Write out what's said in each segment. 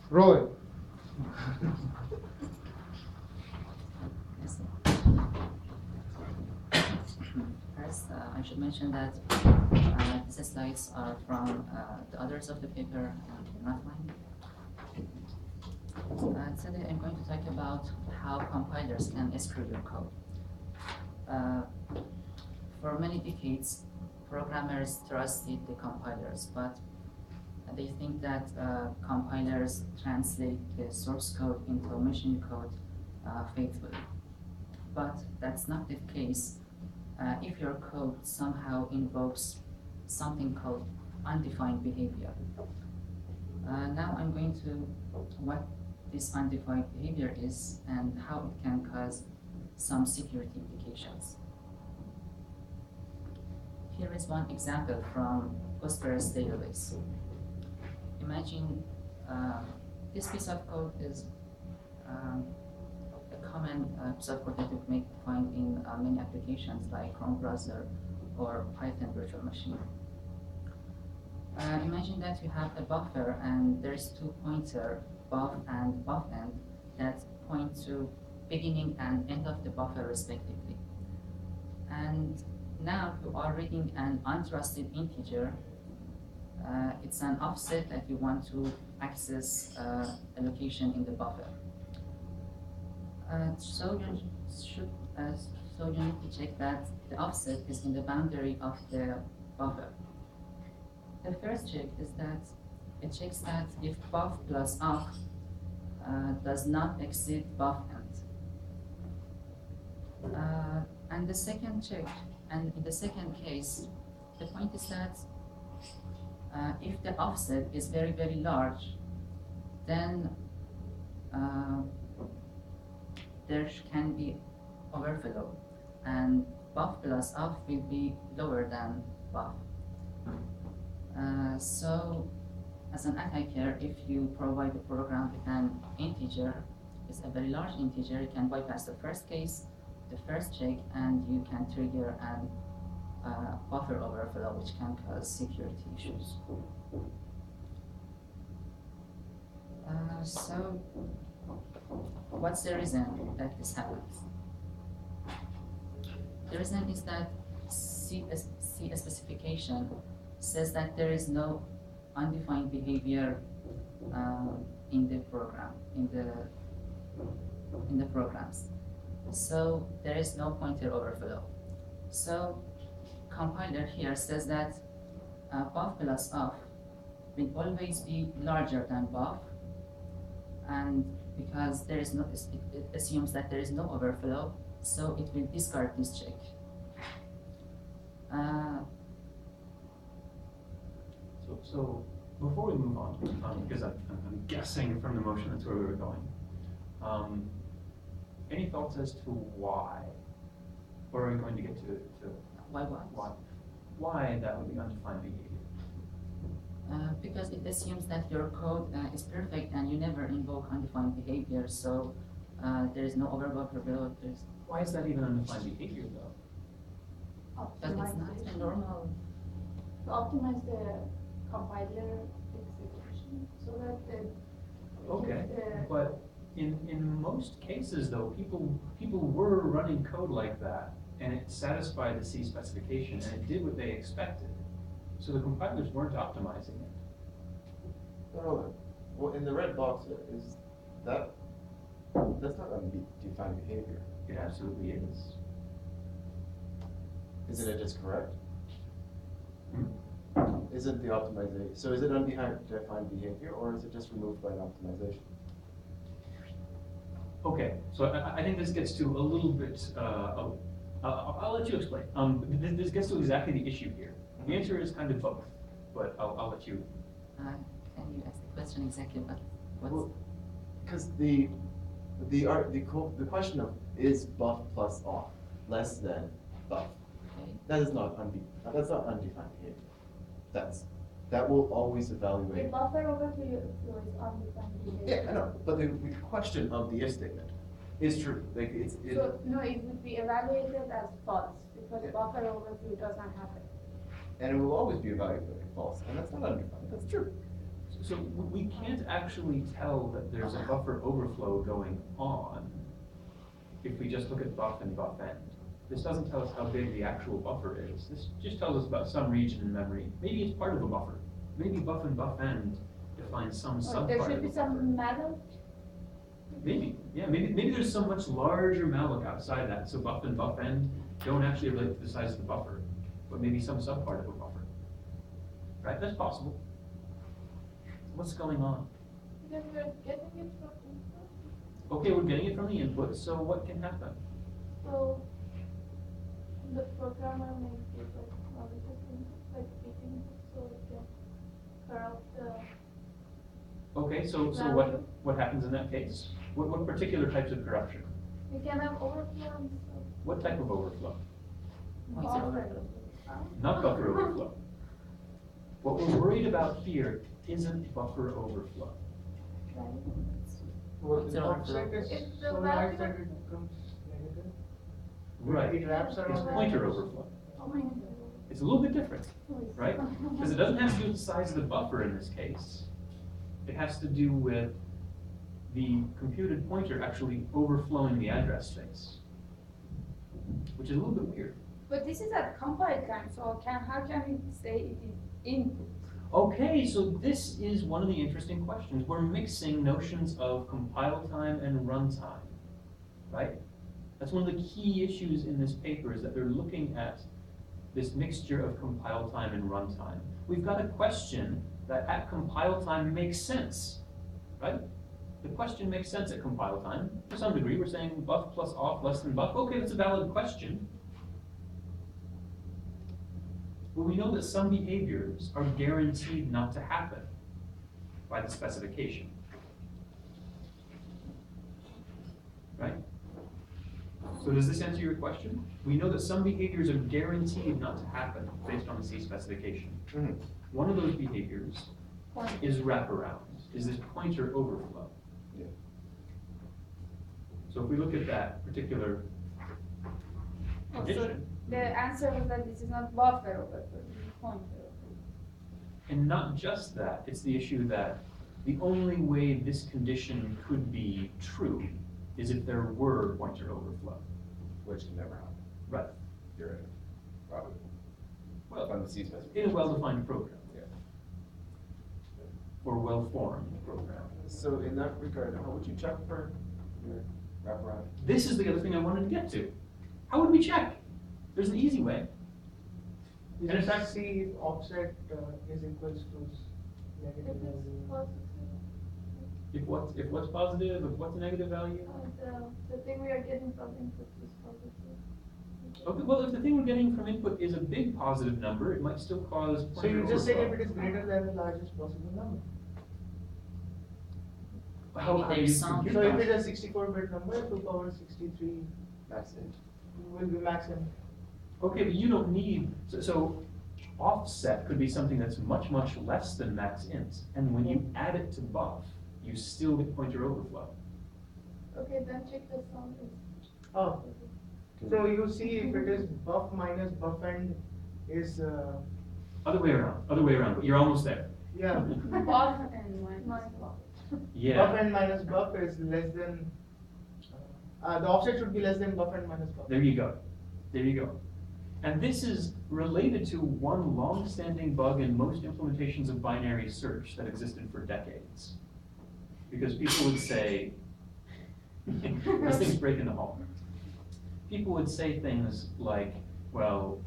Roy. Yes. First, I should mention that these slides are from the authors of the paper, not mine. Today I'm going to talk about how compilers can screw your code. Uh, for many decades, programmers trusted the compilers, but they think that compilers translate the source code into machine code faithfully. But that's not the case if your code somehow invokes something called undefined behavior. Now I'm going to what this undefined behavior is and how it can cause some security implications. Here is one example from Postgres database. Imagine this piece of code is a common piece of code that you may find in many applications like Chrome browser or Python virtual machine. Imagine that you have a buffer and there's two pointer, buff and buffEnd, that point to beginning and end of the buffer respectively. And now you are reading an untrusted integer. It's an offset that you want to access a location in the buffer. So you need to check that the offset is in the boundary of the buffer. The first check is that it checks that if buff plus off does not exceed buffEnd. And the second check, and in the second case, the point is that if the offset is very, very large, then there can be overflow, and buff plus off will be lower than buff. So, as an attacker, if you provide a program with an integer, it's a very large integer, you can bypass the first case, the first check, and you can trigger an buffer overflow, which can cause security issues. So, what's the reason that this happens? The reason is that C specification says that there is no undefined behavior in the program, in the programs. So there is no pointer overflow. So compiler here says that buff plus off will always be larger than buff, and because there is no, it assumes that there is no overflow, so it will discard this check. So before we move on, because I'm guessing from the motion that's where we were going. Any thoughts as to why? Or are we going to get to why what? Why that would be undefined behavior? Because it assumes that your code is perfect and you never invoke undefined behavior, so there is no overflow. Why is that even undefined behavior though? But it's not a normal. To optimize the compiler execution so that Okay, but in most cases though, people were running code like that, and it satisfied the C specification, and it did what they expected. So the compilers weren't optimizing it. No, well, in the red box, is that's not undefined behavior. It absolutely is. Isn't it just correct? Hmm? Isn't the optimization, so is it undefined behavior, or is it just removed by an optimization? Okay, so I think this gets to a little bit, I'll let you explain. This gets to exactly the issue here. The answer is kind of both, but I'll let you. Can you ask the question exactly what's... Well, because the question of is buff plus off less than buff, Okay. that's not undefined behavior. That will always the evaluate. buffer overflow is undefined behavior. Yeah, I know, but the question of the if statement is true. Like So no, it would be evaluated as false because Yeah. buffer overflow doesn't happen. and it will always be evaluated false, and that's not undefined. That's true. So we can't actually tell that there's a buffer overflow going on if we just look at buff and buff end. This doesn't tell us how big the actual buffer is. This just tells us about some region in memory. Maybe it's part of a buffer. Maybe buff and buff end define some Or subpart there of should a be buffer. some metal. Maybe, yeah, maybe there's some much larger malloc outside that, so buff and buff end don't actually relate to the size of the buffer, but maybe some subpart of a buffer. Right, that's possible. What's going on? Because we're getting it from input. Okay, we're getting it from the input, so what can happen? So the programmer may give like positive input, like big input, so it can corrupt the Okay, so value. what happens in that case? What particular types of corruption? We can have overflow and stuff. What type of overflow? Pointer Buffer. overflow. Not buffer overflow. What we're worried about here isn't buffer overflow. Right? What It's the an offset is If the so value large that it becomes negative. Right. It wraps It's around. pointer overflow. Oh my God. It's a little bit different, right? Because it doesn't have to do with the size of the buffer in this case. It has to do with the computed pointer actually overflowing the address space, which is a little bit weird. But this is at compile time, so how can we say it is input? Okay, so this is one of the interesting questions. We're mixing notions of compile time and runtime, right? That's one of the key issues in this paper, is that they're looking at this mixture of compile time and runtime. We've got a question that at compile time makes sense, right? The question makes sense at compile time. To some degree, we're saying buff plus off less than buff. Okay, that's a valid question. But we know that some behaviors are guaranteed not to happen by the specification. Right? So does this answer your question? We know that some behaviors are guaranteed not to happen based on the C specification. Mhm. One of those behaviors is wraparound, is this pointer overflow. Yeah. So if we look at that particular Oh, so condition, the answer was that this is not buffer overflow, this is pointer overflow. and not just that, it's the issue that the only way this condition could be true is if there were pointer overflow. Which can never happen. Right. You're right. Probably. Well, From the C specification. in a well-defined program. Yeah. Or well-formed program. So in that regard, how would you check for your wraparound? This is the other thing I wanted to get to. How would we check? There's an easy way. You And in just fact- see if offset is equals to If negative it's value. positive, If what's positive, if what's a negative value? the thing we are getting from input is positive. Okay, well, if the thing we're getting from input is a big positive number, it might still cause So pointer you just say if overflow. it is greater than the largest possible number. How do you There's some- compute So if that? it is a 64-bit number, 2 power 63 That's it. will be maximum. Okay, but you don't need, so offset could be something that's much, much less than max int. And when you add it to buff, you still get pointer overflow. Okay, then check the sum is. Oh, so you see if it is buff minus buff end is, Other way around, but you're almost there. yeah, Buff and minus buff. buff Yeah, end minus buff is less than, the offset should be less than buff end minus buff. there you go. There you go. And this is related to one long-standing bug in most implementations of binary search that existed for decades. Because people would say, this thing's breaking the hall. People would say things like, well,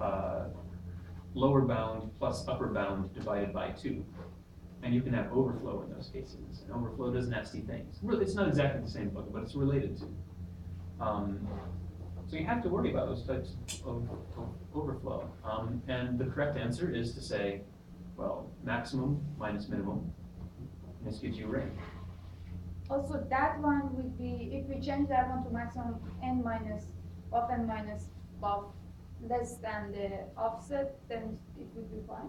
lower bound plus upper bound divided by 2. And you can have overflow in those cases. And overflow does nasty things. Really, it's not exactly the same bug, but it's related to. So you have to worry about those types of overflow. And the correct answer is to say, well, maximum minus minimum. And this gives you a range. Also, that one would be, if we change that one to maximum n minus buff n minus buff less than the offset, then it would be fine.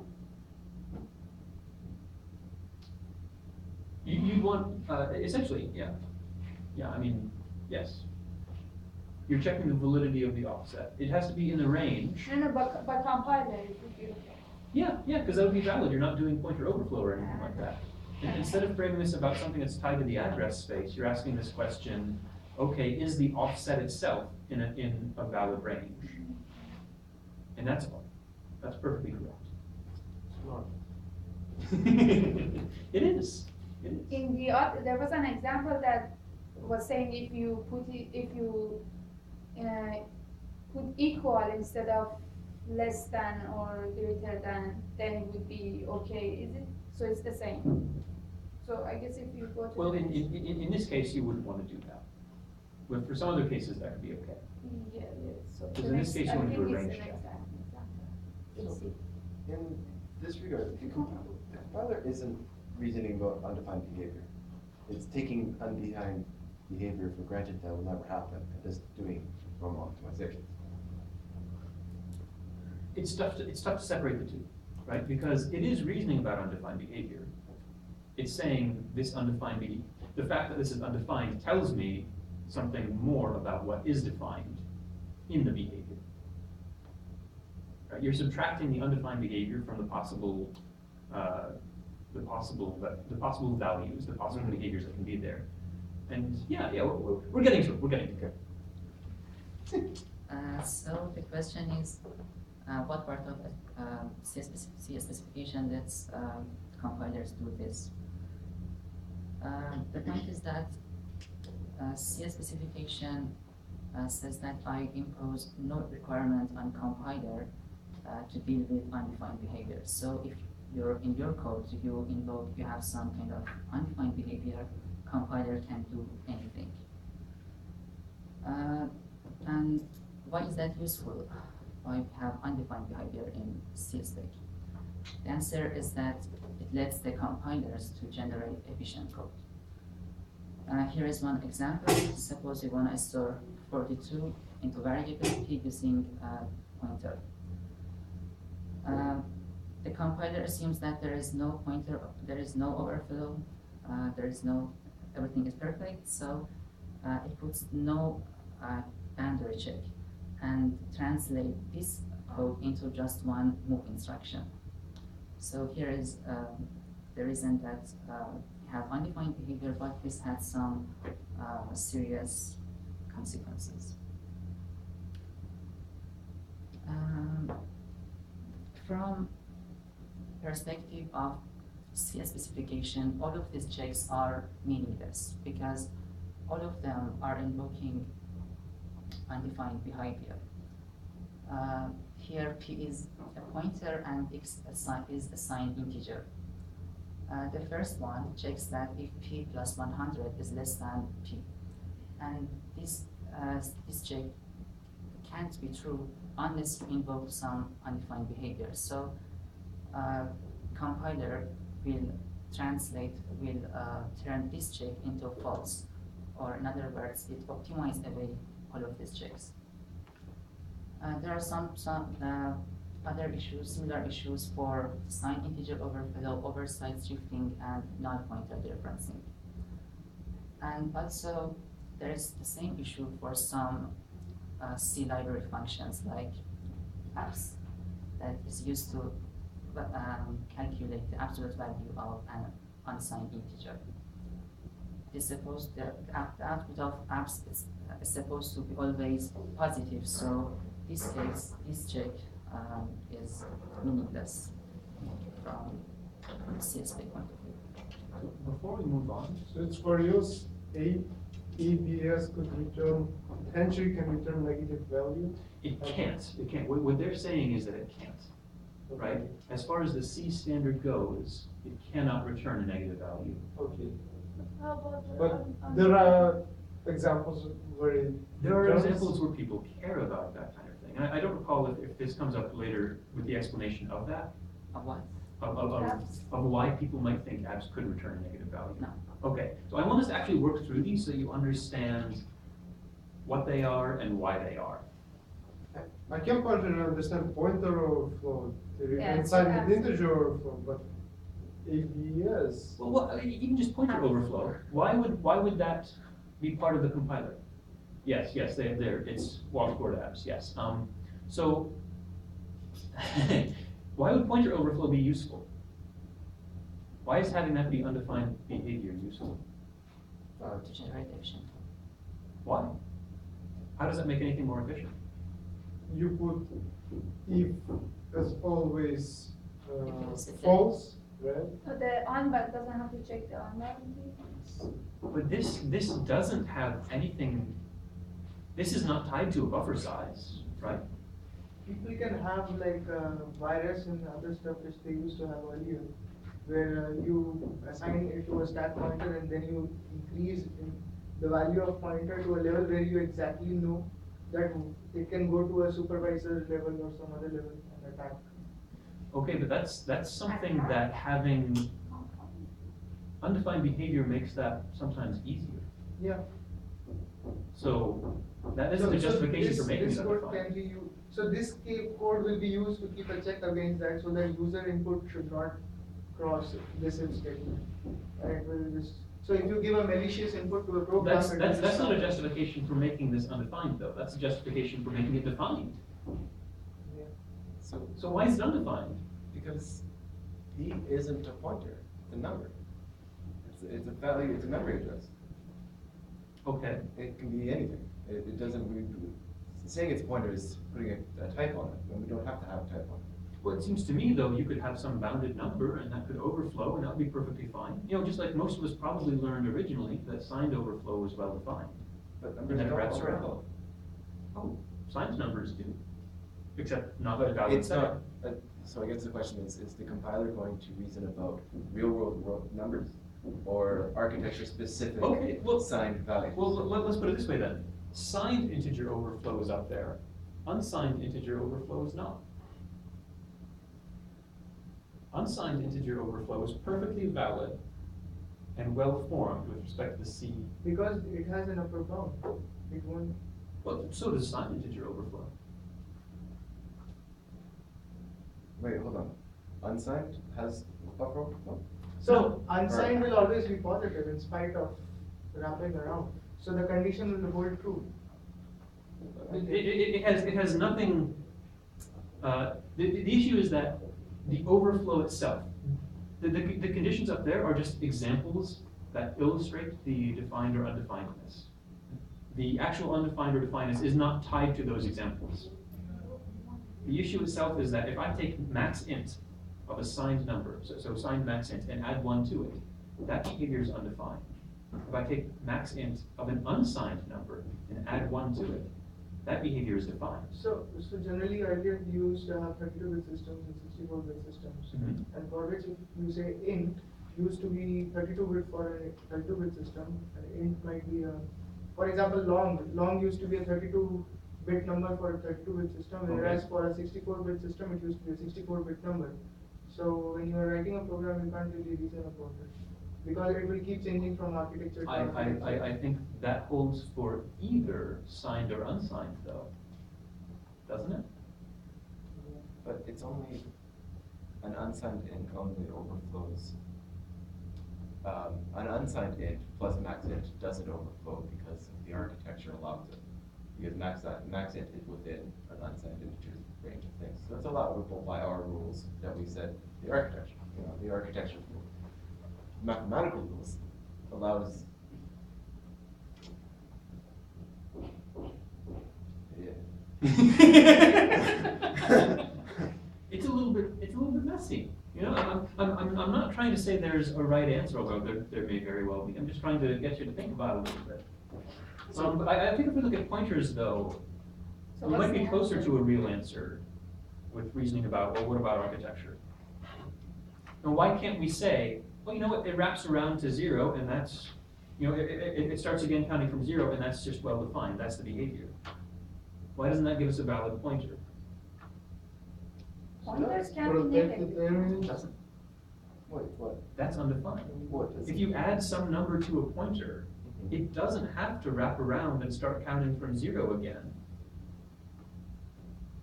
You'd want, essentially, yeah. Yeah, I mean, yes. You're checking the validity of the offset. It has to be in the range. No, but compiler, it would be okay. Yeah, because that would be valid. You're not doing pointer overflow or anything like that. And instead of framing this about something that's tied to the address space, you're asking this question, okay, is the offset itself in a valid range? And that's perfectly correct. Smart. It is, it is. In the there was an example that was saying if you put equal instead of less than or greater than, then it would be okay. Is it? So it's the same. So I guess if you go to Well, the in this case, you wouldn't want to do that. But for some other cases, that could be okay. yeah. So Because the in this next- case, you I want to do a think it's range the check. next example. So, in this regard, the compiler isn't reasoning about undefined behavior. It's taking undefined behavior for granted that will never happen and just doing normal optimization. It's tough to separate the two, right? Because it is reasoning about undefined behavior. It's saying this undefined behavior, the fact that this is undefined tells me something more about what is defined in the behavior. Right? You're subtracting the undefined behavior from the possible values, the possible behaviors that can be there. And yeah, we're getting to it. We're getting to it. So the question is, what part of C specification lets compilers do this? The point is that C specification says that I impose no requirement on compiler to deal with undefined behavior. So if you're in your code, you have some kind of undefined behavior, compiler can do anything. And why is that useful? Why we have undefined behavior in C state? The answer is that it lets the compilers to generate efficient code. Here is one example. Suppose you want to store 42 into variable p using a pointer. The compiler assumes that there is no pointer, there is no overflow, everything is perfect, so it puts no boundary check and translate this code into just one move instruction. So here is the reason that we have undefined behavior, but this had some serious consequences. From perspective of C specification, all of these checks are meaningless because all of them are invoking undefined behavior. Here p is a pointer and x is assigned integer. The first one checks that if p plus 100 is less than p, and this check can't be true unless you invoke some undefined behavior. So compiler will turn this check into false, or in other words, it optimizes away all of these checks. There are some other issues, similar issues for signed integer overflow, oversight shifting, and null pointer dereferencing. And also, there is the same issue for some C library functions like abs that is used to calculate the absolute value of an unsigned integer. It's supposed the output of abs is supposed to be always positive, so this case, this check is meaningless from the CSP point of view. Before we move on, So it's for use, EBS could return, potentially can return negative value. it can't. What they're saying is that it can't, right? As far as the C standard goes, it cannot return a negative value. Okay, How about but there are examples where it There are returns. examples where people care about that kind of thing. And I don't recall if this comes up later with the explanation of that, Of what? of why people might think abs could return a negative value. No. Okay, so I want us to actually work through these so you understand what they are and why they are. I can partially understand pointer overflow, Yeah, inside so the integer overflow, but ABS. Well, even just pointer overflow, why would that be part of the compiler? Yes, it's washboard abs, yes. So, why would pointer overflow be useful? Why is having that be undefined behavior useful? To generate efficient. Why? How does that make anything more efficient? You put if as always Because it's a- false, right? So the unbound doesn't have to check the unbound. But this doesn't have anything, this is not tied to a buffer size, right? People can have like virus and other stuff which they used to have earlier, where you assign it to a stack pointer and then you increase in the value of pointer to a level where you exactly know that it can go to a supervisor level or some other level and attack. Okay, but that's something that having undefined behavior makes that sometimes easier. Yeah. So that isn't So- a so justification for this- making this it code undefined. can be so this code will be used to keep a check against that, so that user input should not cross this if statement. And it will just, so if you give a malicious input to a program. That's, it will that's, just that's not a stop. justification for making this undefined though, that's a justification for making it defined. Yeah. So why is it undefined? Because E isn't a pointer, it's a number. It's a value, it's a memory address. Okay, It can be anything. It doesn't, saying it's a pointer is putting a type on it, when we don't have to have a type on it. well, it seems to me though, you could have some bounded number and that could overflow and that would be perfectly fine. You know, just like most of us probably learned originally that signed overflow is well defined. But And numbers then it don't wraps around. overflow. Oh, signed numbers do, except not But the valid it's not, setting. so I guess the question is the compiler going to reason about real world numbers? Or architecture specific Okay, well- signed values? Well, let's put it this way then. Signed integer overflow is up there. Unsigned integer overflow is not. Unsigned integer overflow is perfectly valid and well formed with respect to the C. Because it has an upper bound, it won't. Well, so does signed integer overflow. Wait, hold on. Unsigned has buffer overflow? So unsigned will always be positive in spite of wrapping around, so the condition will hold true. It has nothing, the issue is that the overflow itself, the conditions up there are just examples that illustrate the defined or undefinedness. The actual undefined or definedness is not tied to those examples. The issue itself is that if I take max int of a signed number, so signed max int, and add 1 to it, that behavior is undefined. If I take max int of an unsigned number and add 1 to it, that behavior is defined. So generally earlier we used to have 32-bit systems and 64-bit systems. Mhm. And for which if you say int, used to be 32-bit for a 32-bit system, and int might be a, for example, long used to be a 32-bit number for a 32-bit system, whereas Okay. for a 64-bit system, it used to be a 64-bit number. So when you are writing a program, you can't really reason about it, because it will keep changing from architecture to architecture. I think that holds for either signed or unsigned though, doesn't it? But it's only, an unsigned int only overflows. An unsigned int plus max int doesn't overflow because the architecture allows it. Because max int is within an unsigned integer range of things. So it's allowable by our rules that we set the architecture. You know, the architecture mathematical rules allows. It's a little bit messy. You know, I'm not trying to say there's a right answer, although there may very well be. I'm just trying to get you to think about it a little bit. But I think if we look at pointers though, So we what's might be the closer answer? to a real answer with reasoning about, well, what about architecture? And why can't we say, well, you know what, it wraps around to 0 and that's, you know, it starts again counting from 0 and that's just well defined, that's the behavior. Why doesn't that give us a valid pointer? Pointers can Protect be the negative. parent. It doesn't. Wait, what? That's undefined. What is If it? you add some number to a pointer, it doesn't have to wrap around and start counting from 0 again.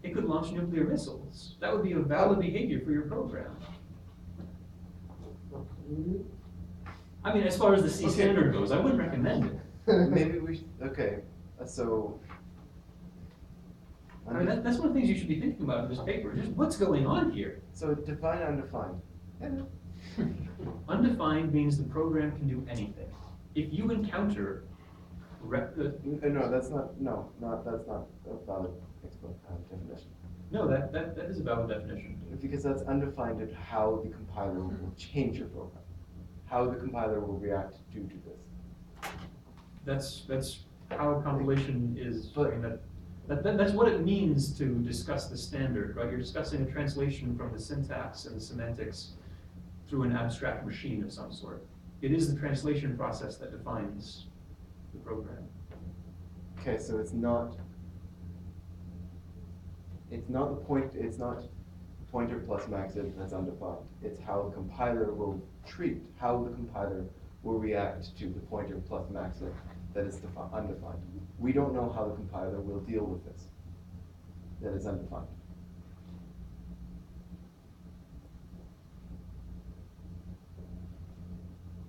It could launch nuclear missiles. That would be a valid behavior for your program. Really? I mean, as far as the C Okay. standard goes, I wouldn't recommend it. Maybe we should, okay, so. I mean, that's one of the things you should be thinking about in this paper, just what's going on here? So define undefined. Undefined means the program can do anything. If you encounter No, that's not, that's not a valid definition. no, that is a valid definition. Because that's undefined at how the compiler will change your program. How the compiler will react due to this. That's how compilation is, I But- mean, that's what it means to discuss the standard, right? You're discussing a translation from the syntax and the semantics through an abstract machine of some sort. It is the translation process that defines the program. Okay, so it's not the point, it's not pointer plus maxib that's undefined. It's how the compiler will treat, how the compiler will react to the pointer plus maxib that is undefined. We don't know how the compiler will deal with this. That is undefined.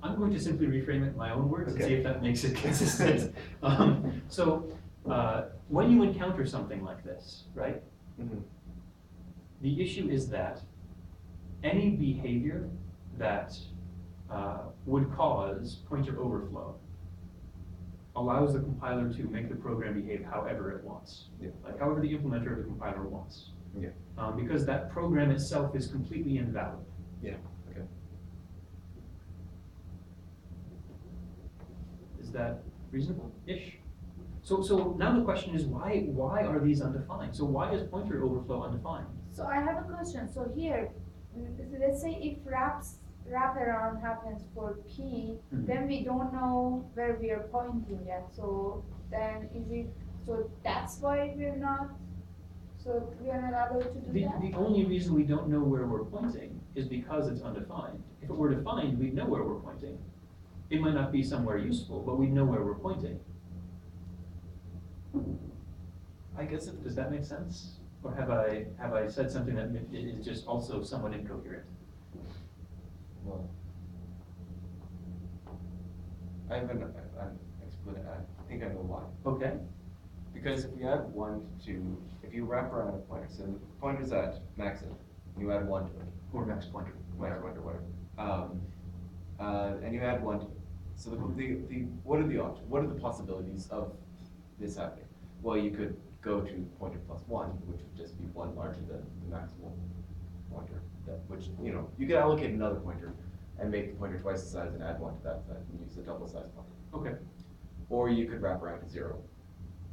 I'm going to simply reframe it in my own words and see Okay. if that makes it consistent. When you encounter something like this, right? Mhm. The issue is that any behavior that would cause pointer overflow allows the compiler to make the program behave however it wants. Yeah. Like however the implementer of the compiler wants. Yeah. Because that program itself is completely invalid. Yeah. Okay. Is that reasonable-ish? So now the question is why are these undefined? So why is pointer overflow undefined? So I have a question. So here, let's say if wraparound happens for P, Mhm. then we don't know where we are pointing yet. So then so that's why we are not allowed to do that? The only reason we don't know where we're pointing is because it's undefined. If it were defined, we'd know where we're pointing. It might not be somewhere useful, but we'd know where we're pointing. I guess Does that make sense? Or have I said something that is just also somewhat incoherent? Well, I think I know why. Okay. Because if you add one to, if you wrap around a pointer, so the pointer's at maximum, and you add one to it, Or max pointer. max pointer, whatever. And you add one to it. So what are the options? What are the possibilities of this happening? Well, you could go to pointer plus one, which would just be one larger than the maximal pointer. Which, you could allocate another pointer and make the pointer twice the size and add one to that size and use the double size pointer. Okay. Or you could wrap around to zero.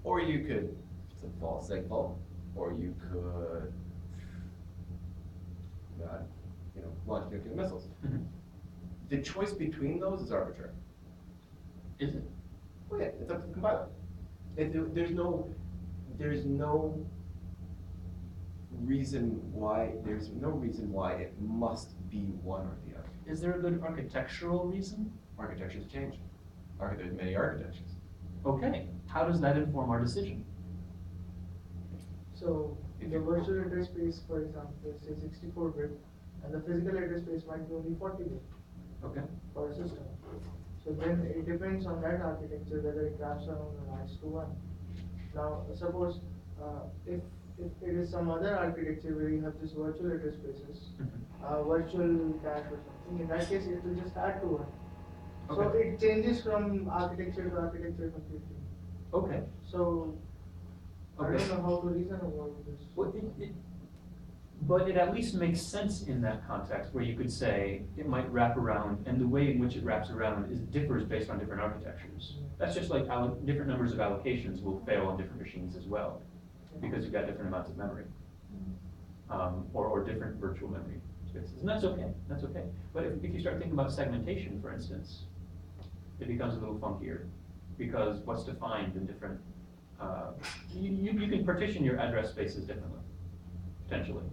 Or you could segfault, or you could, launch nuclear missiles. Mhm. The choice between those is arbitrary. Is it? Well, yeah, it's up to the compiler. There's no reason why it must be one or the other. Is there a good architectural reason? Architectures change. There's many architectures. Okay. How does that inform our decision? So the virtual address space, for example, is say 64-bit, and the physical address space might be only 40-bit Okay. for a system. So then it depends on that architecture whether it wraps around or writes to one. Now suppose if it is some other architecture where you have this virtual address spaces, virtual cache or something, in that case it will just add to one. So Okay. it changes from architecture to architecture completely. Okay. So I Okay. don't know how to reason about this. Well, but it at least makes sense in that context where you could say it might wrap around, and the way in which it wraps around differs based on different architectures. That's just like different numbers of allocations will fail on different machines as well, because you've got different amounts of memory, or different virtual memory spaces, and that's okay. That's okay. But if you start thinking about segmentation, for instance, it becomes a little funkier, because what's defined in different you can partition your address spaces differently, potentially.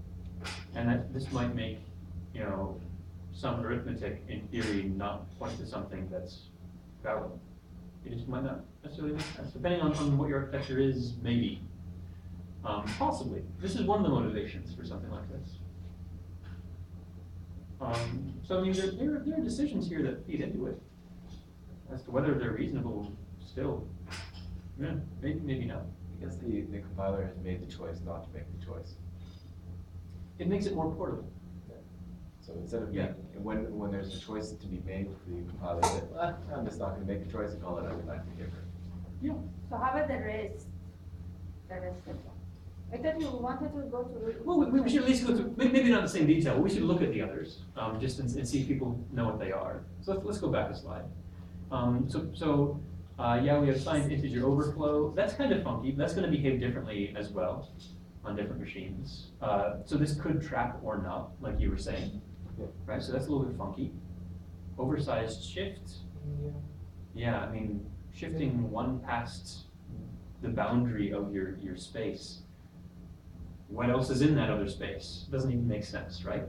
And this might make, some arithmetic in theory not point to something that's valid. It just might not necessarily make sense, depending on what your architecture is, maybe. Possibly. This is one of the motivations for something like this. So I mean, there are decisions here that feed into it. As to whether they're reasonable still. Yeah, maybe not. I guess the compiler has made the choice not to make the choice. It makes it more portable. So instead of, Yeah. when there's a choice to be made for the compiler, say, well, I'm just not gonna make a choice and call it undefined behavior. So how about the rest? The rest of them? I thought you wanted to go to. Well, we should at least go through, maybe not the same detail, but we should look at the others, just and see if people know what they are. So let's go back a slide. Yeah, we have signed integer overflow. That's kind of funky. That's going to behave differently as well on different machines. So this could trap or not, like you were saying, Yeah. right? So that's a little bit funky. Oversized shift. Yeah, I mean, shifting one past the boundary of your space. What else is in that other space? Doesn't even make sense, right?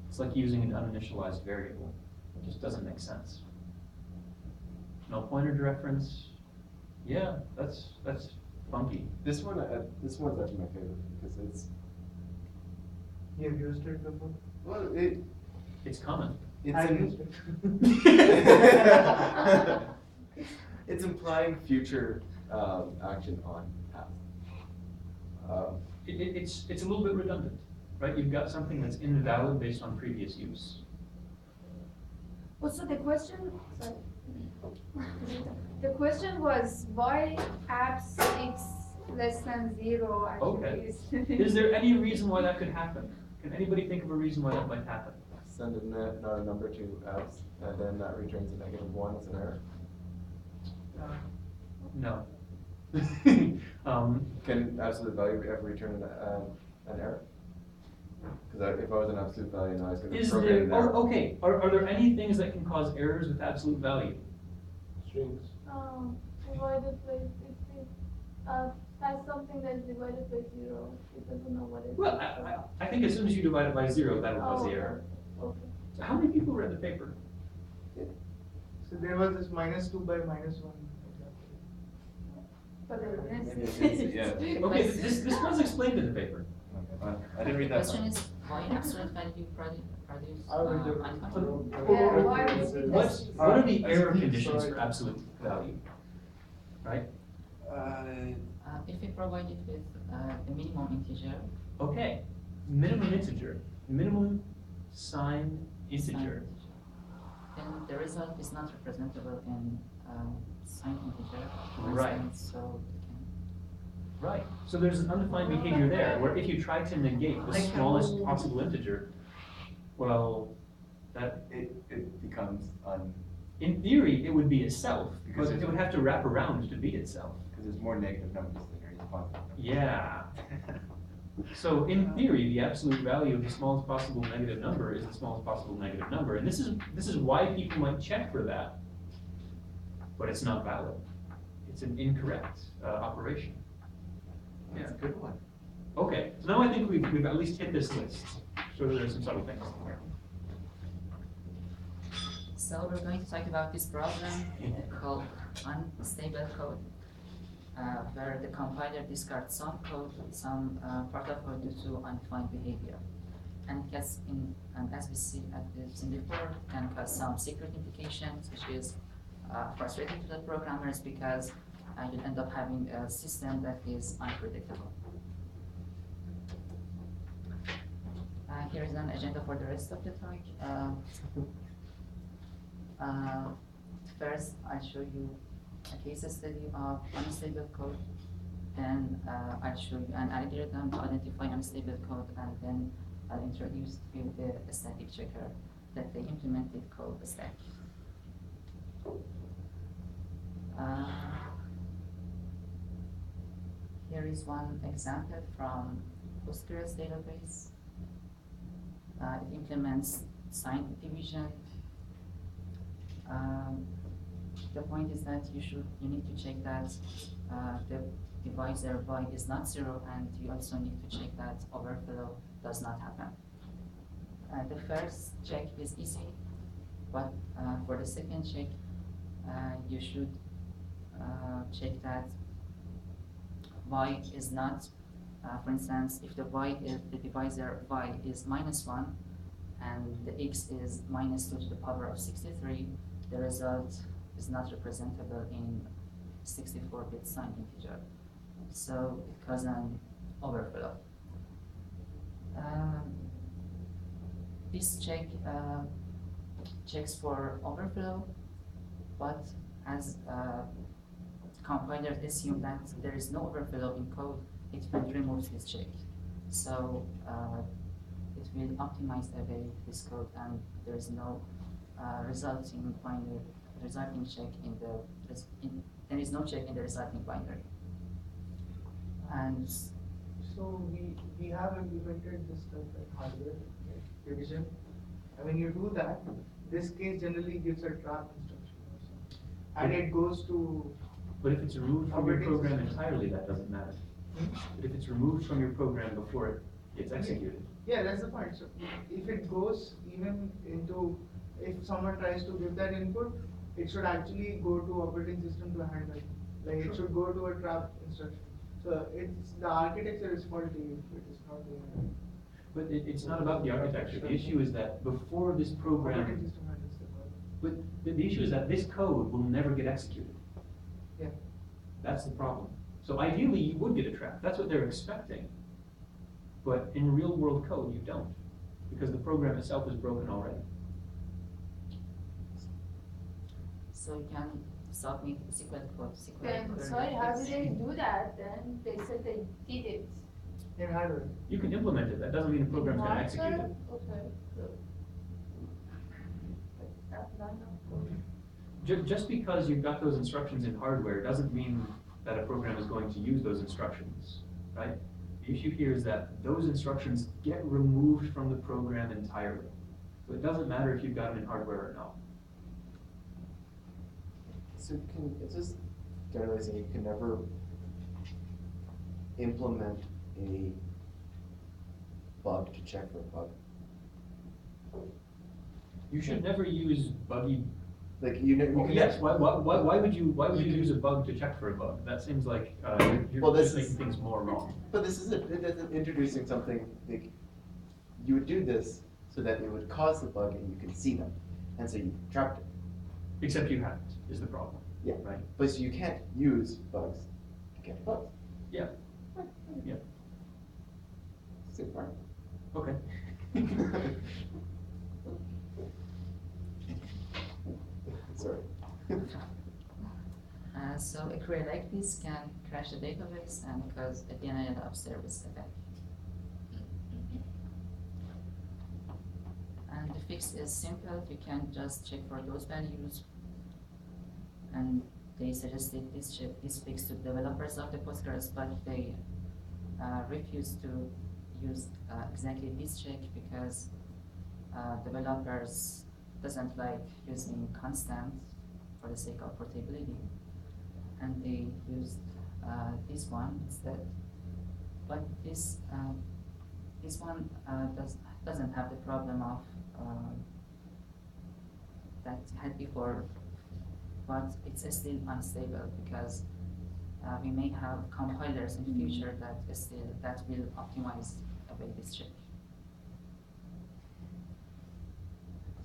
It's like using an uninitialized variable. It just doesn't make sense. No pointer dereference. Yeah, that's funky. This one's actually my favorite because it's, You have used it before? well, It's common. it's I in- used it. it's implying future action on past. It's a little bit redundant, right? You've got something that's invalid based on previous use. Also, the question, sorry. The question was why apps x less than 0 actually Okay. is. Is there any reason why that could happen? Can anybody think of a reason why that might happen? Send not a number to apps, and then that returns a -1 as an error. No. Can absolute value ever return an error? Because if I was an absolute value, now I was going to Is program there, an error. okay, are there any things that can cause errors with absolute value? Strings. Divided by 50. Has something that's divided by 0. It doesn't know what it is. Well, I think as soon as you divide it by 0, that'll cause the Oh, error. Okay. So how many people read the paper? So there was this -2 by -1 example. For the Maybe rest. it's- yeah. The Okay, question- this was explained in the paper. Okay, fine. I didn't read The that question part. is why absolute value produce I will do undefined? Yeah, why would it What are the I error see. conditions Sorry. for absolute value? Right? If we provide it with a minimum integer, Okay, minimum integer, minimum signed integer. then the result is not representable in signed integer. for Right. instance, So it can Right, so there's an undefined behavior there, where if you try to negate the smallest possible integer, well, that, It becomes in theory, it would be itself, Because because it would have to wrap around to be itself. because there's more negative numbers than there is positive numbers. Yeah. So in theory, the absolute value of the smallest possible negative number is the smallest possible negative number, and this is why people might check for that. But it's not valid. It's an incorrect operation. That's a good one. Okay, so now I think we've at least hit this list. So there's some subtle things in here. So we're going to talk about this program called unstable code, where the compiler discards some code, some part of code due to undefined behavior. And it gets in, as we see at the scene before, can cause some secret implications, which is frustrating to the programmers because you'll end up having a system that is unpredictable. Here is an agenda for the rest of the talk. First, I'll show you a case study of unstable code. Then I'll show you an algorithm to identify unstable code, and then I'll introduce you the static checker that they implemented called the stack. Here is one example from Postgres database. It implements signed division. The point is that you need to check that the divisor y is not 0, and you also need to check that overflow does not happen. The first check is easy, but for the second check, you should check that y is not, for instance, if the divisor y is -1 and the x is -2 to the power of 63, the result is not representable in 64-bit signed integer. So it causes an overflow. this check checks for overflow, but as compiler assume that there is no overflow in code, it will remove this check. So it will optimize away this code, and there is no resulting check in there is no check in the resulting binary. And So we have implemented this stuff like hardware division. And when you do that, this case generally gives a trap instruction also. And it goes to, But if it's removed from your Operating program system. entirely, that doesn't matter. But if it's removed from your program before it gets executed, yeah, that's the point. So if it goes even into, if someone tries to give that input, it should actually go to operating system to handle. Like it should go to a trap instruction. So it's, the architecture is faulty if it is not doing that. but it's not about the architecture. The issue is that before this Operating program, system handles the problem. but the issue is that this code will never get executed. Yeah. That's the problem. So ideally, you would get a trap. That's what they're expecting. But in real world code, you don't, because the program itself is broken already. so you can submit SQL code. Then, query sorry, how fix. did they do that then? They said they did it. In hardware. You can implement it. That doesn't mean the program's going to execute it. Okay, good. But that line of code. Just because you've got those instructions in hardware doesn't mean that a program is going to use those instructions, right? The issue here is that those instructions get removed from the program entirely. So it doesn't matter if you've got them in hardware or not. So it's just generally saying you can never implement a bug to check for a bug. You should never use buggy. Like you know, you Oh, can yes. Why would you use a bug to check for a bug? That seems like you're Well, this just making is- things more wrong. But this is introducing something like you would do this so that it would cause the bug and you can see them, and so you trapped it. Except you haven't, is the problem. Yeah. Right. But so you can't use bugs to get bugs. Yeah. Yeah. So far. Okay. Sorry. So a query like this can crash the database and cause a denial of service attack. And the fix is simple. You can just check for those values. And they suggested this fix to developers of the Postgres, but they refused to use exactly this check because developers doesn't like using constant for the sake of portability, and they used this one instead. But this one doesn't have the problem of that had before, but it's still unstable because we may have compilers in the future that will optimize away this check.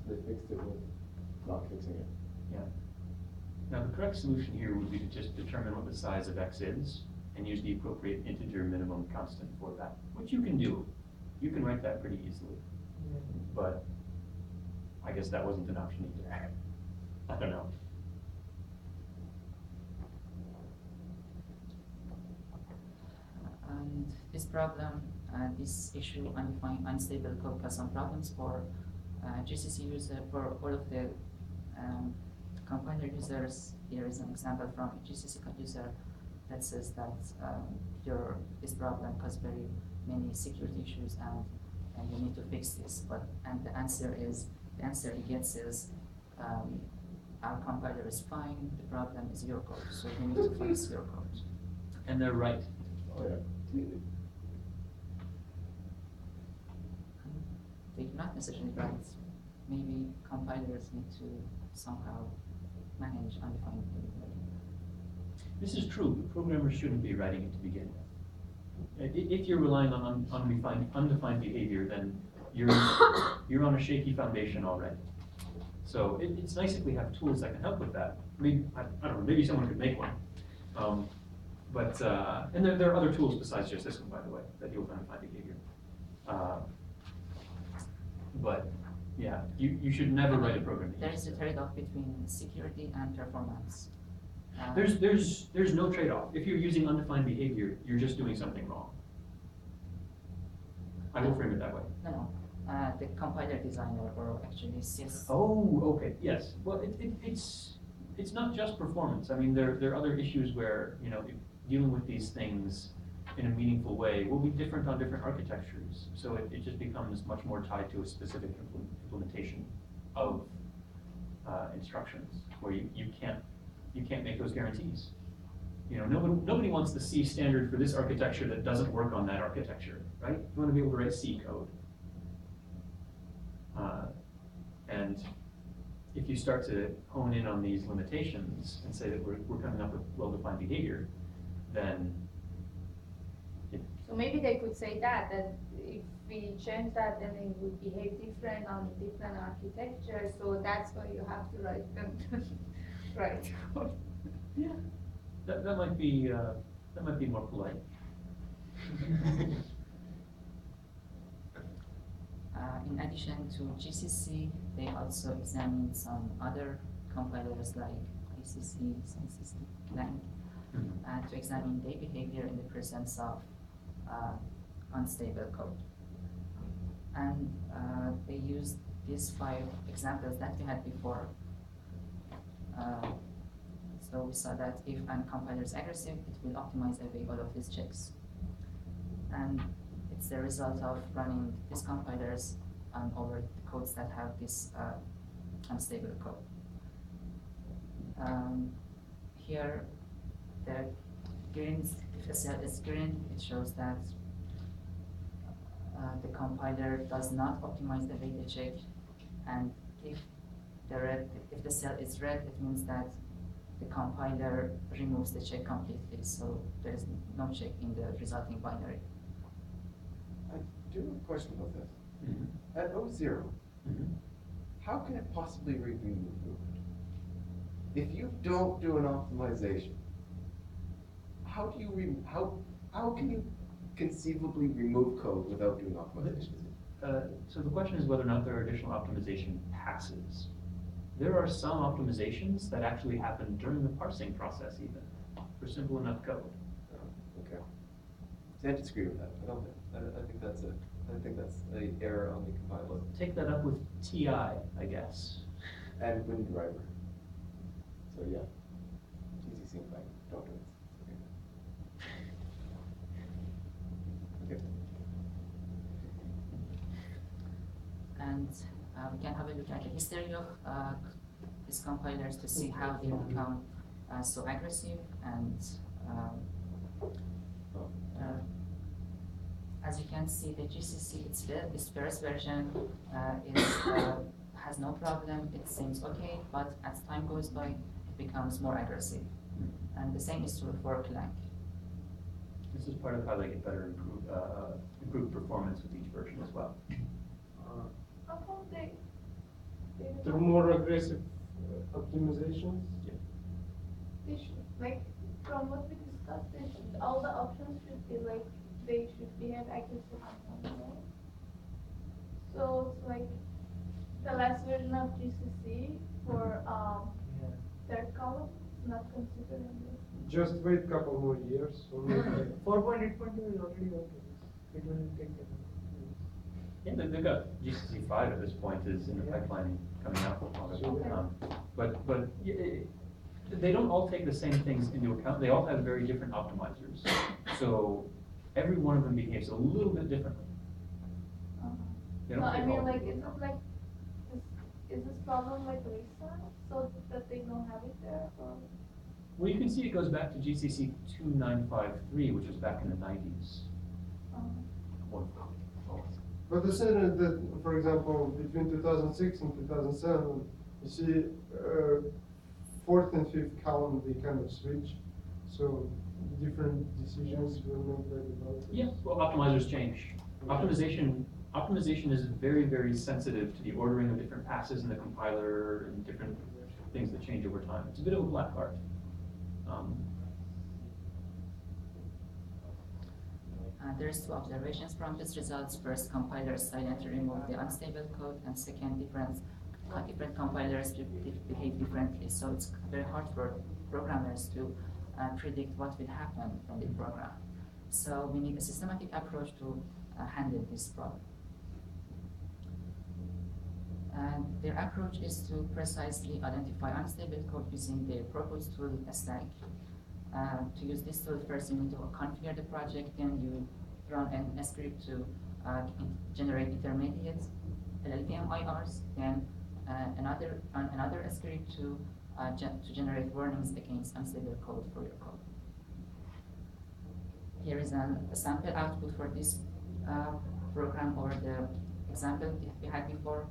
They fixed it with not fixing it. Yeah. Now, the correct solution here would be to just determine what the size of x is and use the appropriate integer minimum constant for that, which you can do. You can write that pretty easily, but I guess that wasn't an option either. I don't know. And this problem, this issue, unstable code caused some problems for GCC user, for all of the compiler users. Here is an example from a GCC user that says that this problem caused very many security issues and you need to fix this. And the answer he gets is our compiler is fine, the problem is your code, so you need to fix your code. And they're right. Oh yeah. Completely. They do not necessarily write. Maybe compilers need to somehow manage undefined behavior. This is true. Programmers shouldn't be writing it to begin with. If you're relying on undefined behavior, then you're on a shaky foundation already. So it's nice if we have tools that can help with that. Maybe, I don't know, maybe someone could make one. And there are other tools besides just this one, by the way, that deal with undefined behavior. But Yeah, you should never write a program that There uses is a it. trade-off between security and performance. There's no trade-off. If you're using undefined behavior, you're just doing something wrong. I will frame it that way. No, the compiler designer or actually sys. Oh, okay, yes. Well, it's not just performance. I mean, there are other issues where, you know, dealing with these things in a meaningful way will be different on different architectures. So it just becomes much more tied to a specific implementation of instructions, where you can't make those guarantees. You know, nobody wants the C standard for this architecture that doesn't work on that architecture, right? You want to be able to write C code. And if you start to hone in on these limitations and say that we're coming up with well-defined behavior, then So maybe they could say that if we change that, then it would behave different on different architecture, so that's why you have to write them, right? yeah, that might be more polite. In addition to GCC, they also examined some other compilers like ACC, SunCC, Clang, to examine their behavior in the presence of unstable code. And they used these 5 examples that we had before. So we saw that if an compiler is aggressive, it will optimize away all of these checks. And it's the result of running these compilers over codes that have this unstable code. Here, the green, if a cell is green, it shows that the compiler does not optimize the way they check, and if the cell is red, it means that the compiler removes the check completely, so there is no check in the resulting binary. I do have a question about this. Mhm. At O0, Mhm. how can it possibly be removed? If you don't do an optimization, how do you how can you conceivably remove code without doing optimization? So the question is whether or not there are additional optimization passes. There are some optimizations that actually happen during the parsing process even, for simple enough code. Okay. See, I disagree with that. I think that's an error on the compiler. Take that up with TI, I guess. And WinDriver. So yeah, GCC and Clang, don't do it. Okay. And we can have a look at the history of these compilers to see how they become so aggressive. And as you can see, the GCC, its first version has no problem. It seems okay, but as time goes by, it becomes more aggressive. And the same is true for Clang. This is part of how they get better improved performance with each version as well. How come they Through more aggressive optimizations? they should, like, from what we discussed, all the options should be like, they should behave aggressive on some way. So it's like the last version of GCC for third column is not considered in this. Just wait a couple more years. Or maybe 4.8.2 is already out. It will take them. Yeah, they've got GCC 5 at this point is in the pipeline coming out. But they don't all take the same things into account. They all have very different optimizers. So every one of them behaves a little bit differently. They don't No, I take mean, all like, into is it account. like, is this problem like Lisa, so that they don't have it there, or? Well, you can see it goes back to GCC 2953, which was back in the 90s. But the thing is that, for example, between 2006 and 2007, you see 4th and 5th column, they kind of switch. So different decisions were made by developers. Yeah, well, optimizers change. Optimization is very, very sensitive to the ordering of different passes in the compiler and different things that change over time. It's a bit of a black art. There's two observations from these results. First, compilers silently remove the unstable code, and second, different compilers behave differently. So it's very hard for programmers to predict what will happen from the program. So we need a systematic approach to handle this problem. And their approach is to precisely identify unstable code using the proposed tool Stack. To use this tool, first you need to configure the project, then you run a script to generate intermediate LLVM IRs, then another script to generate warnings against unstable code for your code. Here is a sample output for this program or the example we had before.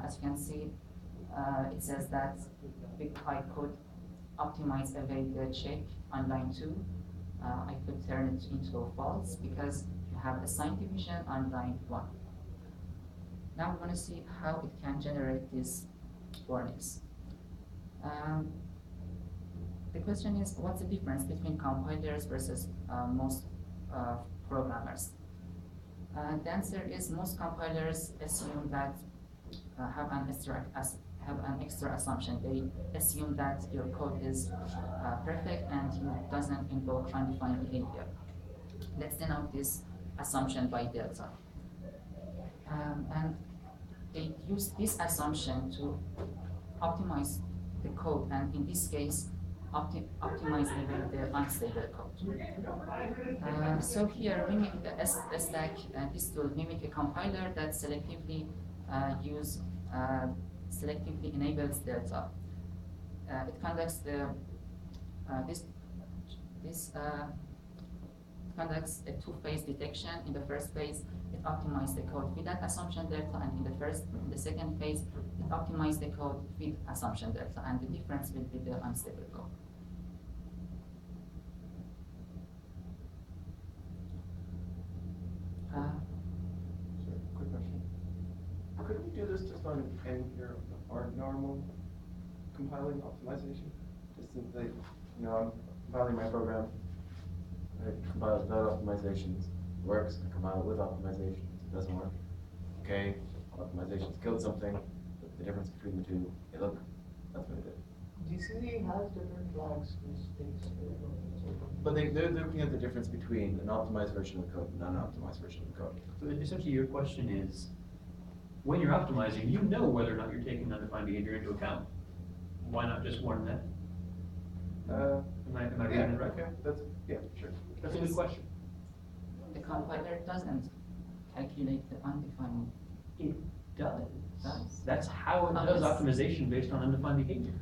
As you can see, it says that I could optimize away the check on line 2. I could turn it into a false because you have assigned division on line 1. Now we want to see how it can generate these warnings. The question is, what's the difference between compilers versus most programmers? The answer is most compilers assume that have an extra assumption. They assume that your code is perfect and it doesn't invoke undefined behavior. Let's denote this assumption by delta. And they use this assumption to optimize the code, and in this case, optimize even the unstable code. So here, mimic the stack, this tool mimic a compiler that selectively selectively enables delta. It conducts conducts a two-phase detection. In the first phase, it optimizes the code with that assumption delta, and in the second phase, it optimizes the code with assumption delta, and the difference will be the unstable code. Sorry, quick question. Could we do this just on any here or normal compiling optimization? Just simply, I'm compiling my program. I compile it without optimizations, it works. I compile it with optimizations, it doesn't work. Okay, optimizations killed something, but the difference between the two, hey look, that's what it did. GCC has different flags which takes. But they're looking at the difference between an optimized version of the code and an unoptimized version of the code. So essentially your question is, when you're optimizing, you know whether or not you're taking undefined behavior into account. Why not just warn them? Am I reading it right? Okay, sure. That's a good question. The compiler doesn't calculate the undefined. It does. Does. That's how it Oh, does yes. optimization based on undefined behavior.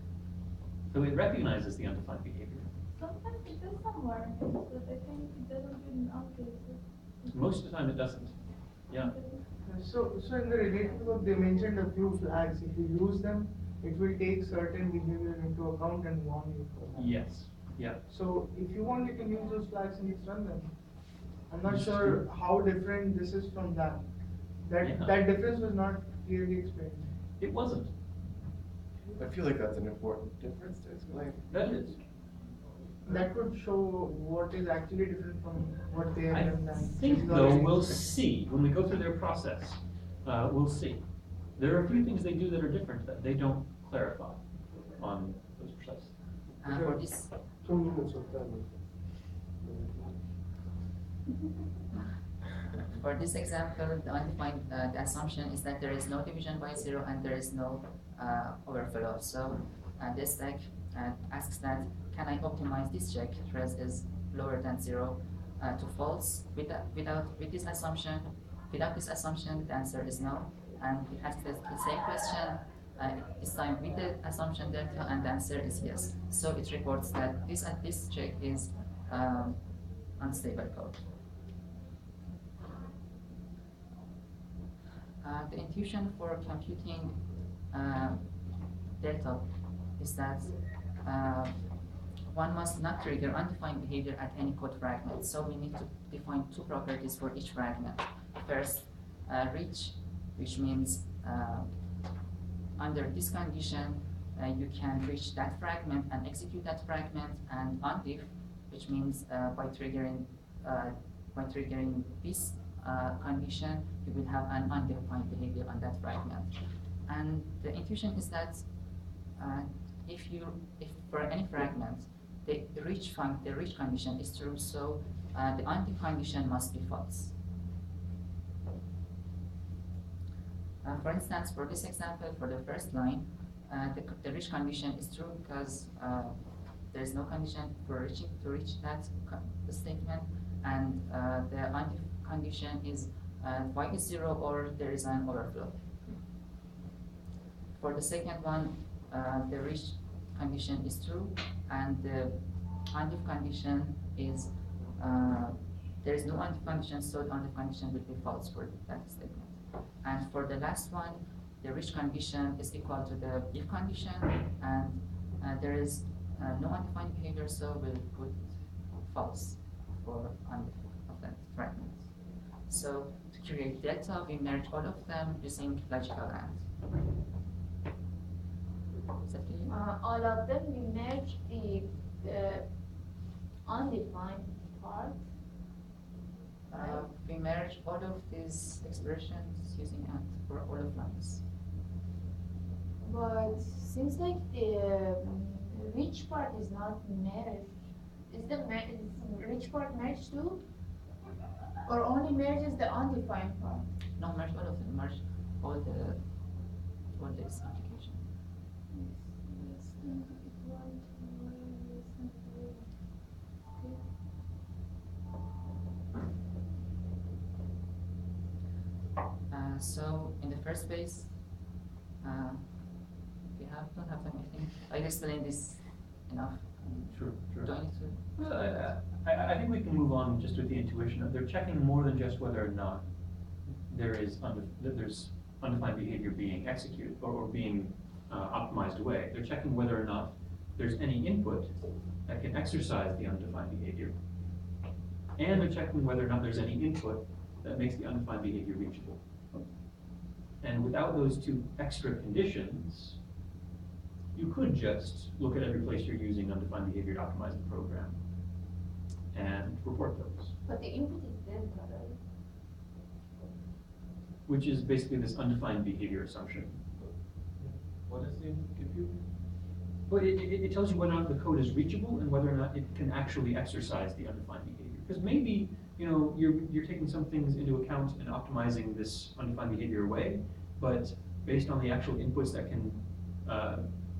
So it recognizes the undefined behavior. Sometimes it does some warnings, but I think it doesn't do in all cases. Most of the time it doesn't. Yeah. So in the related work, they mentioned a few flags. If you use them, it will take certain behavior into account and warn you for that. Yes. Yeah. So if you want, you can use those flags and just run them. I'm not That's sure true. how different this is from that. Yeah. That difference was not clearly explained. It wasn't. I feel like that's an important difference to explain. That is. That could show what is actually different from what they I have done. think though we'll see when we go through their process. We'll see. There are a few things they do that are different that they don't clarify on those processes. For this 2 minutes of time. For this example, the undefined the assumption is that there is no division by 0 and there is no overflow. So this stack asks that, can I optimize this check, thread is lower than 0 to false? With this assumption, without this assumption, the answer is no. And it asks the same question, this time with the assumption delta, and the answer is yes. So it reports that this check is unstable code. The intuition for computing delta is that one must not trigger undefined behavior at any code fragment. So we need to define two properties for each fragment. First, reach, which means under this condition, you can reach that fragment and execute that fragment, and undiff, which means by triggering by triggering this condition, you will have an undefined behavior on that fragment. And the intuition is that if for any fragment, the reach condition is true, so the undefined condition must be false. For instance, for this example, for the first line, the reach condition is true because there is no condition for to reach that statement, and the undefined condition is y is 0 or there is an overflow. For the second one, the reach condition is true, and the undefined condition is there is no undefined condition, so the undefined condition will be false for that statement. And for the last one, the reach condition is equal to the if condition, and there is no undefined behavior, so we'll put false for undefined of that fragment. So to create delta, we merge all of them using logical AND. Is that clear? All of them, we merge the undefined part. We merge all of these expressions using AND for all of lines. But seems like the reach part is not merged. Is the reach part merged too? Or only merges the undefined part? No, merge all of them. Merge all this application. So in the first place, we don't have anything. I explained this enough. Sure, sure. Do I need to? Well, I think we can move on just with the intuition of they're checking more than just whether or not there's undefined behavior being executed or being optimized away. They're checking whether or not there's any input that can exercise the undefined behavior. And they're checking whether or not there's any input that makes the undefined behavior reachable. And without those two extra conditions, you could just look at every place you're using undefined behavior to optimize the program and report those. But the input is delta, right? Which is basically this undefined behavior assumption. What does the input give you? But it tells you whether or not the code is reachable and whether or not it can actually exercise the undefined behavior. Because maybe, you're taking some things into account and optimizing this undefined behavior away, but based on the actual inputs that can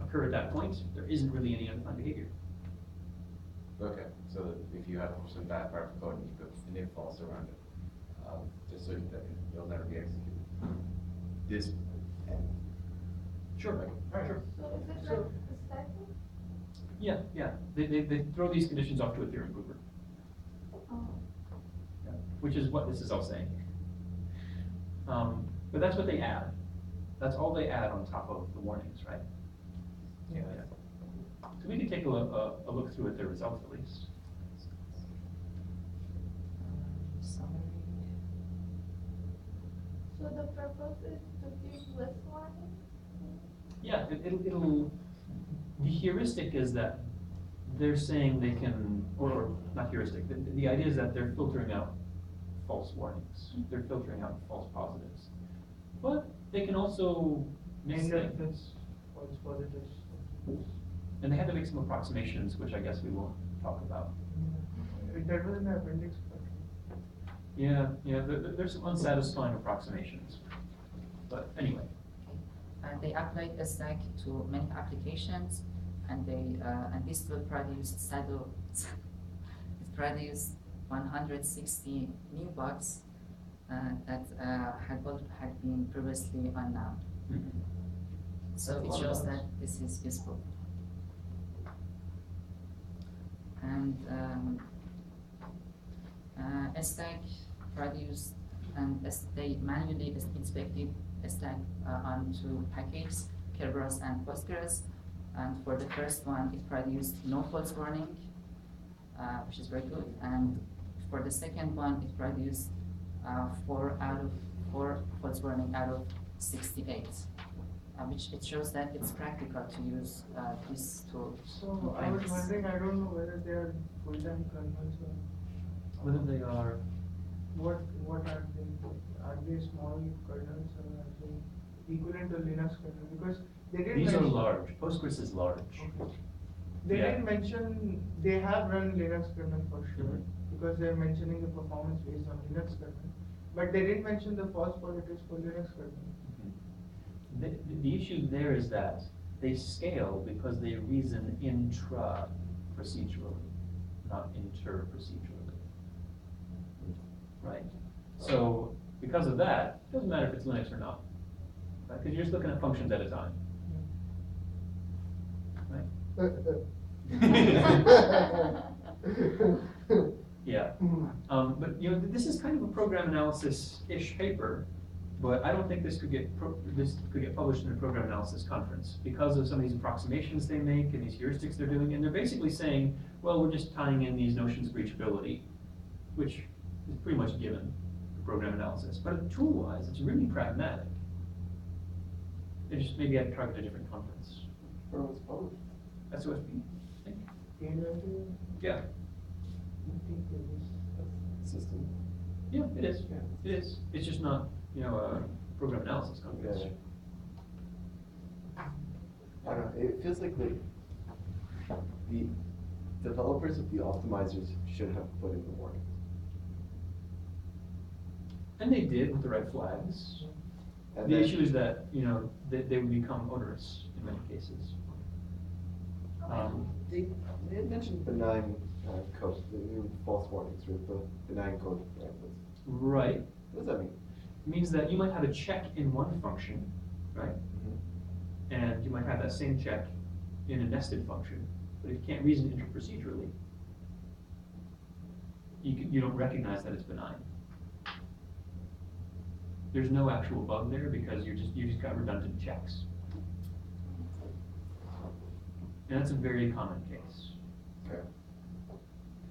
occur at that point, there isn't really any undefined behavior. Okay, so if you have some bad part of code and you put an if false around it, just so that it'll never be executed. This. Sure. Okay. All right, sure. So is it So- like a statement? Yeah. They throw these conditions off to a theorem prover, Oh. which is what this is all saying. But that's what they add. That's all they add on top of the warnings, right? Yeah. So we can take a look through at their results at least. Summary. So the purpose is to give less warning? Yeah, it'll, the heuristic is that they're saying they can, or not heuristic, the idea is that they're filtering out false warnings. They're filtering out false positives. But they can also make things, False positives. and they had to make some approximations, which I guess we won't talk about. That was in the appendix. Yeah, there's some unsatisfying approximations. But anyway, And they applied a stack to many applications, and this will produce it produced 160 new bugs that had been previously unknown. So it shows that this is useful. And stack produced, and they manually inspected a stack onto packages, Kerberos and Postgres. And for the first one, it produced no false warning, which is very good. And for the second one, it produced 4 false warning out of 68, which it shows that it's practical to use this tool. So I was wondering, I don't know whether they are full-time kernels or. whether they are, what are they? Are they small kernels or are they equivalent to Linux kernel? Because they didn't These are mention. large. Postgres is large. Okay. They Yeah. didn't mention, they have run Linux kernel for sure, Mhm. because they're mentioning the performance based on Linux kernel. But they didn't mention the false positives for Linux kernel. The issue there is that they scale because they reason intra-procedurally, not inter-procedurally. Right? So, because of that, it doesn't matter if it's Linux or not. Right? Because you're just looking at functions at a time. Right? Yeah. But you know, this is kind of a program analysis-ish paper, but I don't think this could get published in a program analysis conference because of some of these approximations they make and these heuristics they're doing, and they're basically saying, well, we're just tying in these notions of reachability, which is pretty much given for program analysis. But tool-wise, it's really pragmatic. They just maybe had to target a different conference. Where was it published? That's what I think. PNW, Yeah. I think it was. System. Yeah, it is. Yeah. It is. It's just not, you know, a program analysis conference. Yeah. I don't know, it feels like the developers of the optimizers should have put in the warning. And they did with the red flags. And The then- issue is that, you know, they would become onerous in many cases. They had mentioned benign code, the false warnings, or the benign code fragments. Right. What does that mean? It means that you might have a check in one function, right? And you might have that same check in a nested function, but if you can't reason interprocedurally, you don't recognize that it's benign. There's no actual bug there because you just got redundant checks. And that's a very common case. Okay.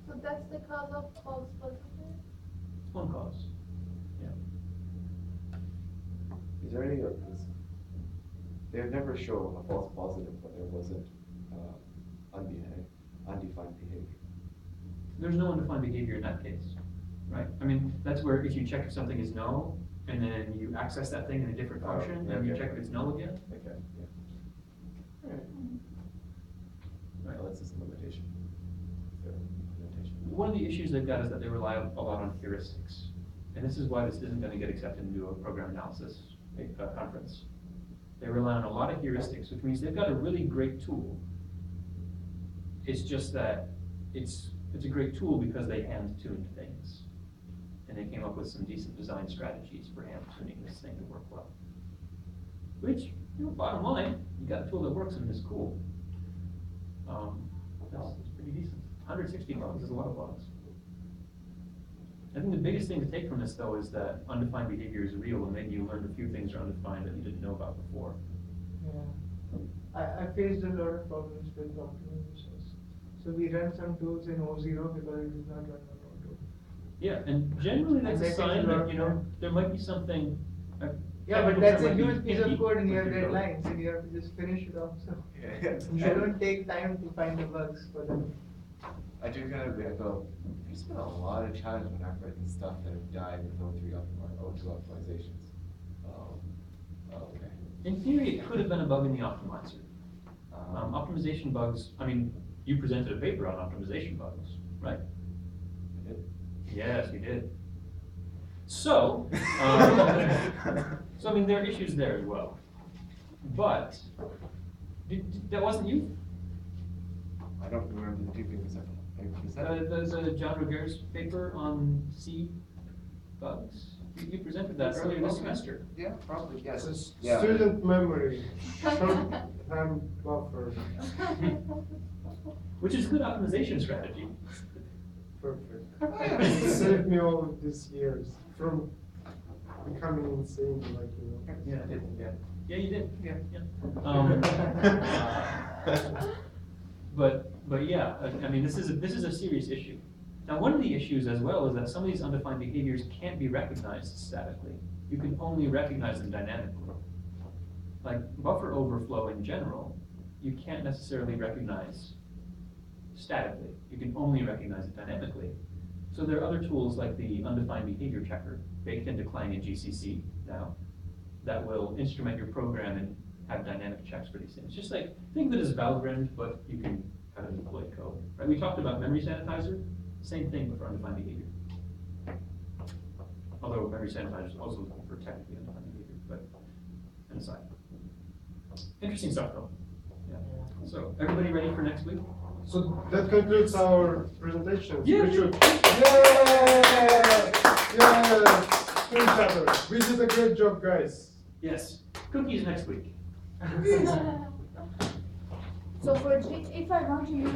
So that's the cause of false positive? It's one cause. Yeah. Is there any, because they would never show a false positive when there wasn't undefined behavior. There's no undefined behavior in that case, right? I mean, that's where if you check if something is null, and then you access that thing in a different Oh, function, and you okay. check if it's null again. Okay, yeah. Alright. Right. Well, that's just a limitation. Their limitation. One of the issues they've got is that they rely a lot on heuristics. And this is why this isn't going to get accepted into a program analysis conference. They rely on a lot of heuristics, which means they've got a really great tool. It's just that it's a great tool because they hand-tuned things. And they came up with some decent design strategies for hand-tuning this thing to work well. Which, you know, bottom line, you got a tool that works and is cool. That's pretty decent. 160 bugs is a lot of bugs. I think the biggest thing to take from this, though, is that undefined behavior is real, and maybe you learned a few things are undefined that you didn't know about before. Yeah. I faced a lot of problems with optimizations. So we run some tools in O0 because it is not run on O2. Yeah, and generally that's And a that takes sign a lot that, of you know, time. there might be something. Yeah, but chemicals that's that a might be huge piece of iffy code and you have with your code. deadlines and you have to just finish it off, so. Yeah. I don't take time to find the bugs for them. I do kind of go, there's been a lot of times when I've written stuff that have died with O2 optimizations. Okay. In theory, it could have been a bug in the optimizer. Optimization bugs, I mean, you presented a paper on optimization bugs, right? I did. Yes, you did. So, so I mean, there are issues there as well. But, that wasn't you? I don't remember the two things that, was that? There's a John Roger's paper on C bugs. You presented that earlier this semester. Yeah, probably, yes. It's Yeah. student memory, short-term buffer, Which is a good optimization strategy. perfect. Saved me all of these years from becoming insane, like, you know. Yeah, I did, yeah. Yeah, you did, yeah, yeah. But yeah, I mean, this is a serious issue. Now, one of the issues as well is that some of these undefined behaviors can't be recognized statically. You can only recognize them dynamically. Like buffer overflow in general, you can't necessarily recognize statically. You can only recognize it dynamically. So there are other tools like the undefined behavior checker baked into Clang and GCC now that will instrument your program and have dynamic checks for these things. Just like, think of it as Valgrind, but you can have it deploy code, right? We talked about memory sanitizer, same thing but for undefined behavior. Although memory sanitizer is also for technically undefined behavior, but an aside. Interesting stuff though. Yeah. So everybody ready for next week? So that concludes our presentation. Yeah. We should, yeah, screen shatter. We did a great job, guys. Yes. Cookies next week. So for if I want to use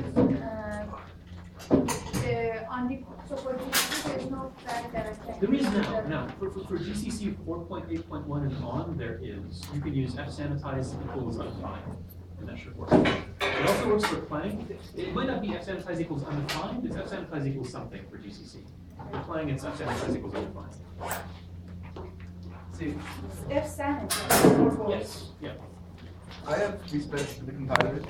so for GCC, there's no flag that I can. There is use now, the- now, for GCC 4.8.1 and on, there is, you can use fsanitize equals undefined, and that should work. It also works for Clang. It might not be fsanitize equals undefined, it's fsanitize equals something for GCC. For Clang, it's fsanitize equals undefined. See, F sanitize. Yes, yeah. I have respect for the compilers.